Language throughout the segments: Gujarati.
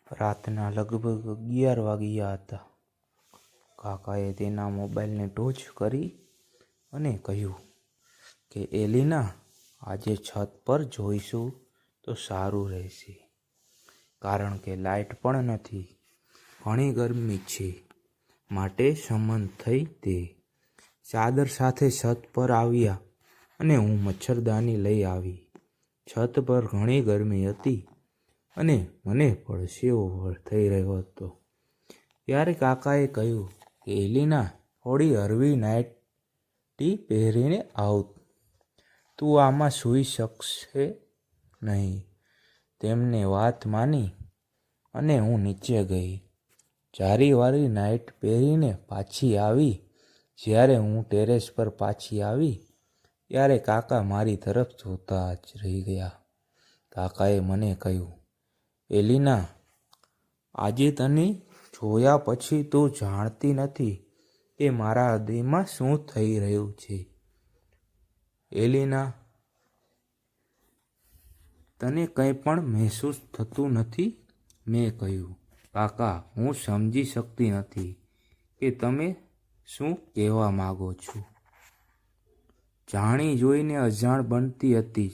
રાતના લગભગ 11 વાગ્યા હતા. કાકાએ તેના મોબાઈલને ટોચ કરી અને કહ્યું કે એલિના, આજે છત પર જોઈશું તો સારું રહેશે, કારણ કે લાઇટ પણ નથી, ઘણી ગરમી છે. માટે સંમત થઈ તે ચાદર સાથે છત પર આવ્યા અને હું મચ્છરદાની લઈ આવી. છત પર ઘણી ગરમી હતી અને મને પરસેવો થઈ રહ્યો હતો. ત્યારે કાકાએ કહ્યું કે એલિના, થોડી હળવી નાઇટી પહેરીને આવ, તું આમાં સૂઈ શકશે નહીં. તેમને વાત માની અને હું નીચે ગઈ. જારીવાળી નાઇટ પહેરીને પાછી આવી. જ્યારે હું ટેરેસ પર પાછી આવી ત્યારે કાકા મારી તરફ જોતા જ રહી ગયા. કાકાએ મને કહ્યું, એલિના, આજે તને જોયા પછી તું જાણતી નથી કે મારા હૃદયમાં શું થઈ રહ્યું છે. એલિના, તને કંઈ પણ મહેસૂસ થતું નથી? મેં કહ્યું, કાકા, હું સમજી શકતી નથી કે તમે શું કહેવા માગો છો. જાણી જોઈને અજાણ બનતી હતી.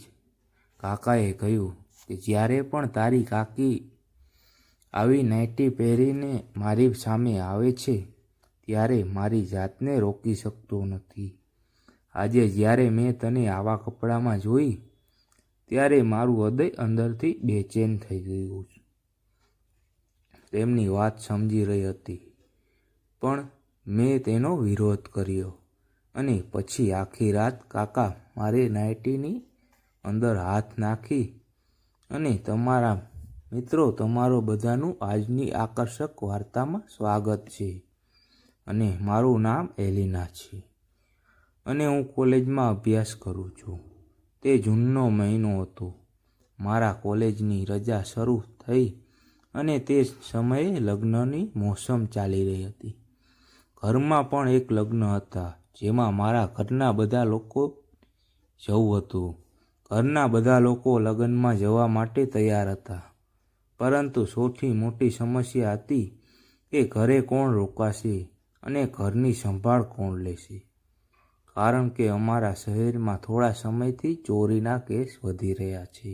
કાકાએ કહ્યું કે જ્યારે પણ તારી કાકી આવી નાઇટી પહેરીને મારી સામે આવે છે ત્યારે મારી જાતને રોકી શકતો નથી. આજે જ્યારે મેં તને આવા કપડામાં જોઈ ત્યારે મારું હૃદય અંદરથી બેચેન થઈ ગયું. તેમની વાત સમજી રહી હતી, પણ મેં તેનો વિરોધ કર્યો અને પછી આખી રાત કાકા મારી નાઇટીની અંદર હાથ નાખી અને તમારા મિત્રો, તમારો બધાનું આજની આકર્ષક વાર્તામાં સ્વાગત છે અને મારું નામ એલિના છે અને હું કોલેજમાં અભ્યાસ કરું છું. તે જૂનનો મહિનો હતો. મારા કોલેજની રજા શરૂ થઈ અને તે સમયે લગ્નની મોસમ ચાલી રહી હતી. ઘરમાં પણ એક લગ્ન હતા જેમાં મારા ઘરના બધા લોકો જવું હતું. ઘરના બધા લોકો લગ્નમાં જવા માટે તૈયાર હતા, પરંતુ સૌથી મોટી સમસ્યા હતી કે ઘરે કોણ રોકાશે અને ઘરની સંભાળ કોણ લેશે, કારણ કે અમારા શહેરમાં થોડા સમયથી ચોરીના કેસ વધી રહ્યા છે.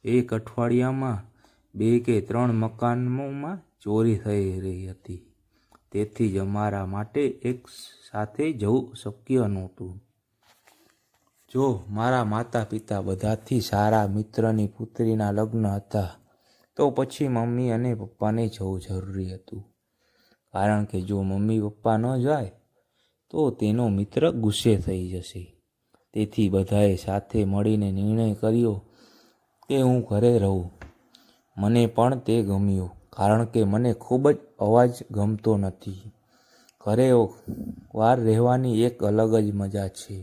એક અઠવાડિયામાં 2 કે 3 મકાનોમાં ચોરી થઈ રહી હતી. તેથી જ અમારા માટે એક સાથે જવું શક્ય નહોતું. જો મારા માતા પિતા બધાથી સારા મિત્રની પુત્રીના લગ્ન હતા તો પછી મમ્મી અને પપ્પાને જવું જરૂરી હતું, કારણ કે જો મમ્મી પપ્પા ન જાય તો તેનો મિત્ર ગુસ્સે થઈ જશે. તેથી બધાએ સાથે મળીને નિર્ણય કર્યો કે હું ઘરે રહું. મને પણ તે ગમ્યું, કારણ કે મને ખૂબ જ અવાજ ગમતો નથી. ઘરે વાર રહેવાની એક અલગ જ મજા છે.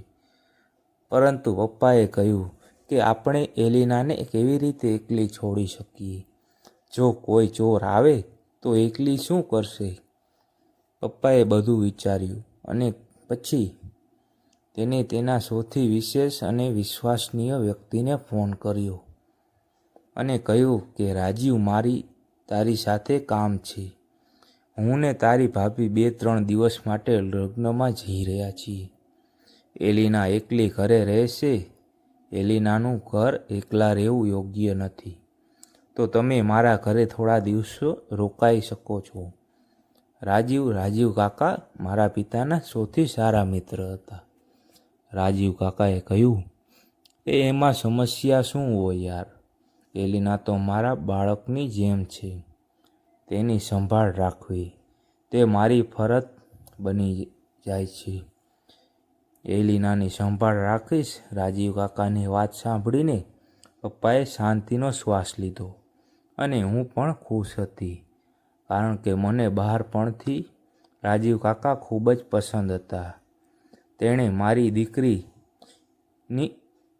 પરંતુ પપ્પાએ કહ્યું કે આપણે એલિનાને કેવી રીતે એકલી છોડી શકીએ. જો કોઈ ચોર આવે તો એકલી શું કરશે. પપ્પાએ બધું વિચાર્યું અને પછી તેને તેના સૌથી વિશેષ અને વિશ્વસનીય વ્યક્તિને ફોન કર્યો અને કહ્યું કે રાજીવ, તારી સાથે કામ છે. હું ને તારી ભાભી 2-3 દિવસ માટે લગ્નમાં જઈ રહ્યા છીએ. એલિના એકલી ઘરે રહેશે. એલિનાનું ઘર એકલા રહેવું યોગ્ય નથી, તો તમે મારા ઘરે થોડા દિવસો રોકાઈ શકો છો. રાજીવ કાકા મારા પિતાના સૌથી સારા મિત્ર હતા. રાજીવ કાકાએ કહ્યું કે એમાં સમસ્યા શું હોય યાર, એલિના તો મારા બાળકની જેમ છે. તેની સંભાળ રાખવી તે મારી ફરજ બની જાય છે. એલિનાની સંભાળ રાખીશ. રાજીવ કાકાની વાત સાંભળીને પપ્પાએ શાંતિનો શ્વાસ લીધો અને હું પણ ખુશ હતી, કારણ કે મને બહારપણથી રાજીવ કાકા ખૂબ જ પસંદ હતા. તેણે મારી દીકરીની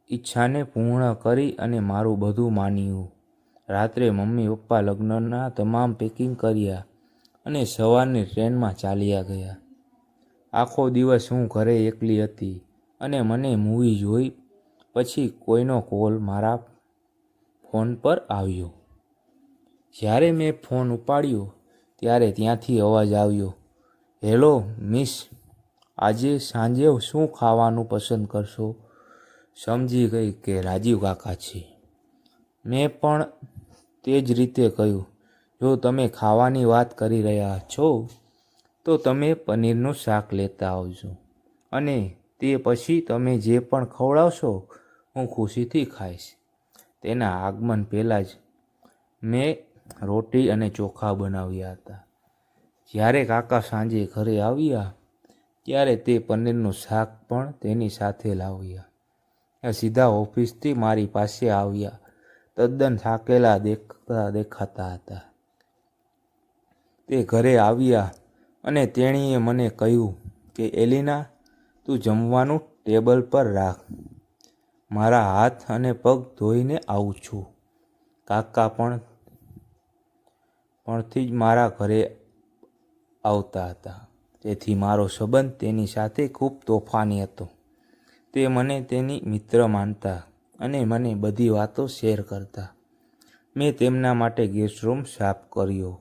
ઈચ્છાને પૂર્ણ કરી અને મારું બધું માન્યું. રાત્રે મમ્મી પપ્પા લગ્નના તમામ પેકિંગ કર્યા અને સવારની ટ્રેનમાં ચાલ્યા ગયા. આખો દિવસ હું ઘરે એકલી હતી અને મને મૂવી જોઈ પછી કોઈનો કોલ મારા ફોન પર આવ્યો. જ્યારે મેં ફોન ઉપાડ્યો ત્યારે ત્યાંથી અવાજ આવ્યો, હેલો મિસ, આજે સાંજે શું ખાવાનું પસંદ કરશો? સમજી ગઈ કે રાજીવ કાકા છે. મેં પણ તે જ રીતે કહ્યું, જો તમે ખાવાની વાત કરી રહ્યા છો તો તમે પનીરનું શાક લેતા આવજો અને તે પછી તમે જે પણ ખવડાવશો હું ખુશીથી ખાઈશ. તેના આગમન પહેલાં જ મેં રોટી અને ચોખા બનાવ્યા હતા. જ્યારે કાકા સાંજે ઘરે આવ્યા ત્યારે તે પનીરનું શાક પણ તેની સાથે લાવ્યા. સીધા ઓફિસથી મારી પાસે આવ્યા. તદ્દન થાકેલા દેખાતા હતા. તે ઘરે આવ્યા અને તેણીએ મને કહ્યું કે એલિના, તું જમવાનું ટેબલ પર રાખ, મારા હાથ અને પગ ધોઈને આવું છું. કાકા પણથી જ મારા ઘરે આવતા હતા, તેથી મારો સંબંધ તેની સાથે ખૂબ તોફાની હતો. તે મને તેની મિત્ર માનતા અને મને બધી વાતો શેર કરતા. મેં તેમના માટે ગેસ્ટ રૂમ સાફ કર્યો.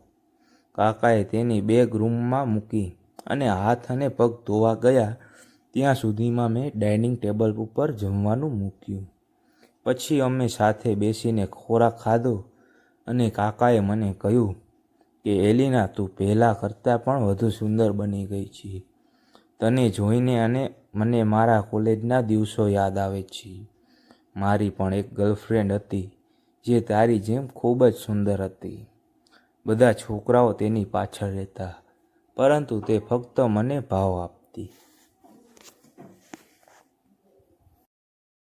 કાકાએ તેની બેગ રૂમમાં મૂકી અને હાથ અને પગ ધોવા ગયા ત્યાં સુધીમાં મેં ડાઇનિંગ ટેબલ ઉપર જમવાનું મૂક્યું. પછી અમે સાથે બેસીને ખોરાક ખાધો અને કાકાએ મને કહ્યું કે એલિના, તું પહેલાં કરતાં પણ વધુ સુંદર બની ગઈ છે. તને જોઈને અને મને મારા કોલેજના દિવસો યાદ આવે છે. મારી પણ એક ગર્લફ્રેન્ડ હતી જે તારી જેમ ખૂબ જ સુંદર હતી. બધા છોકરાઓ તેની પાછળ રહેતા, પરંતુ તે ફક્ત મને ભાવ આપતી.